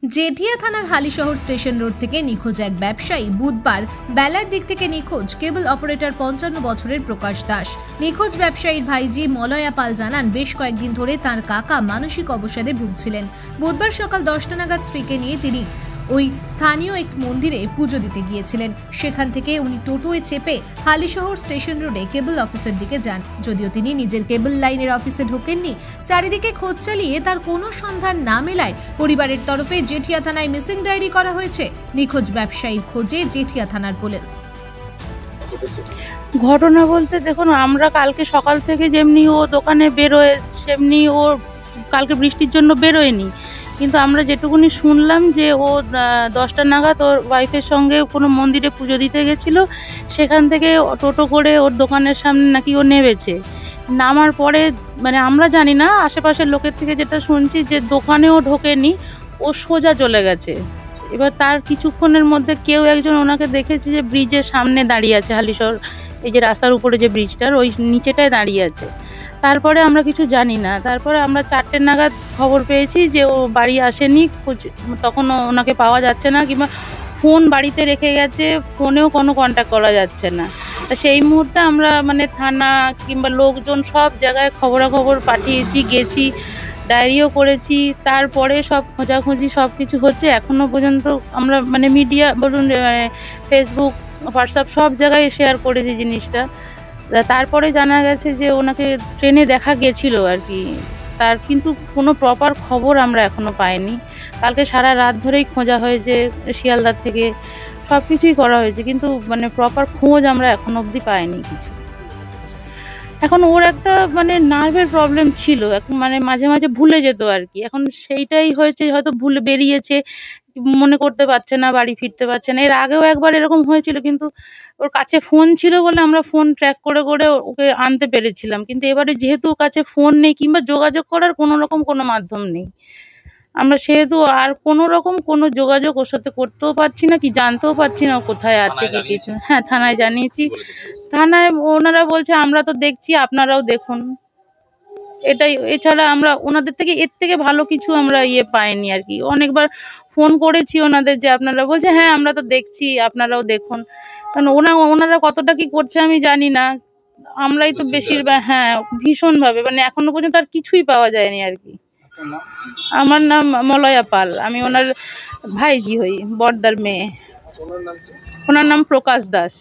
জেঠিয়া থানার Halisahar station road থেকে নিখোঁজ এক ব্যবসায়ী বুধবার বেলার দিক থেকে নিখোঁজ কেবল অপারেটর 55 বছরের প্রকাশ দাস। নিখোঁজ ব্যবসায়ীর ভাইজি মলয়া পাল জানান, বেশ কয়েকদিন ধরে তার কাকা মানসিক অবসাদে ভুগছিলেন। বুধবার সকাল 10টা নাগাদ স্ত্রীকে নিয়ে তিনি ওই স্থানীয় এক মন্দিরে পুজো দিতে গিয়েছিলেন। সেখান থেকে উনি টোটোয় চেপে হালিশহর স্টেশন রোডে কেবল অফিসের দিকে যান। যদিও তিনি নিজের কেবল লাইনের অফিসে ঢোকেননি, চারিদিকে খোঁজ চালিয়ে তার কোনো সন্ধান না মেলায় পরিবারের তরফে জেঠিয়া থানায় মিসিং ডায়েরি করা হয়েছে। নিখোঁজ ব্যবসায়ীর খোঁজে জেঠিয়া থানার পুলিশ। ঘটনা বলতে দেখুন, আমরা কালকে সকাল থেকে যেমনি ও দোকানে বেরোয় সেমনি ও কালকে বৃষ্টির জন্য বেরোয়নি, কিন্তু আমরা যেটুকুনি শুনলাম যে ও 10টা নাগাদ ওর ওয়াইফের সঙ্গে কোনো মন্দিরে পুজো দিতে গেছিলো। সেখান থেকে টোটো করে ওর দোকানের সামনে নাকি ও নেমেছে। নামার পরে মানে আমরা জানি না, আশেপাশের লোকের থেকে যেটা শুনছি যে দোকানেও ঢোকেনি, ও সোজা চলে গেছে। এবার তার কিছুক্ষণের মধ্যে কেউ একজন ওনাকে দেখেছে যে ব্রিজের সামনে দাঁড়িয়ে আছে, হালিশহর এই যে রাস্তার উপরে যে ব্রিজটার ওই নিচেটায় দাঁড়িয়ে আছে। তারপরে আমরা কিছু জানি না। তারপরে আমরা 4টে নাগাদ খবর পেয়েছি যে ও বাড়ি আসেনি, তখন ওনাকে পাওয়া যাচ্ছে না, কিংবা ফোন বাড়িতে রেখে গেছে, ফোনেও কোনো কন্ট্যাক্ট করা যাচ্ছে না। তা সেই মুহূর্তে আমরা মানে থানা কিংবা লোকজন সব জায়গায় খবরাখবর পাঠিয়েছি, গেছি, ডায়েরিও করেছি। তারপরে সব খোঁজাখুঁজি সব কিছু হচ্ছে। এখনো পর্যন্ত আমরা মানে মিডিয়া বলুন, ফেসবুক, হোয়াটসঅ্যাপ সব জায়গায় শেয়ার করেছি জিনিসটা। তারপরে জানা গেছে যে ওনাকে ট্রেনে দেখা গেছিল আর কি, তার কিন্তু কোনো প্রপার খবর আমরা এখনো পাইনি। কালকে সারা রাত ধরেই খোঁজা হয়েছে, শিয়ালদার থেকে সব কিছুই করা হয়েছে, কিন্তু মানে প্রপার খোঁজ আমরা এখনো অবধি পাইনি কিছু। এখন ওর একটা মানে নার্ভের প্রবলেম ছিল, এখন মানে মাঝে মাঝে ভুলে যেত আর কি। এখন সেইটাই হয়েছে, হয়তো ভুলে বেরিয়েছে, মনে করতে পারছে না, বাড়ি ফিরতে পারছে না। এর আগেও একবার এরকম হয়েছিল, কিন্তু ওর কাছে ফোন ছিল বলে আমরা ফোন ট্র্যাক করে করে ওকে আনতে পেরেছিলাম। কিন্তু এবারে যেহেতু ওর কাছে ফোন নেই কিংবা যোগাযোগ করার কোনো রকম কোনো মাধ্যম নেই, আমরা সেহেতু আর কোনো রকম কোনো যোগাযোগ ওর সাথে করতেও পারছি না, কি জানতেও পারছি না ও কোথায় আছে কি কিছু। হ্যাঁ, থানায় জানিয়েছি। থানায় ওনারা বলছে আমরা তো দেখছি, আপনারাও দেখুন, এটাই। এছাড়া আমরা ওনাদের থেকে এর থেকে ভালো কিছু আমরা পাইনি আর কি। অনেকবার ফোন করেছি ওনাদের, যে আপনারা বলছে হ্যাঁ আমরা তো দেখছি, আপনারাও দেখুন। কারণ ওনারা কতটা কি করছে আমি জানি না, আমরাই তো বেশিরভাগ। হ্যাঁ, ভীষণ ভাবে, মানে এখনো পর্যন্ত আর কিছুই পাওয়া যায়নি আর কি। আমার নাম মলয়া পাল, আমি ওনার ভাইজি হই, বড়দার মেয়ে। ওনার নাম প্রকাশ দাস।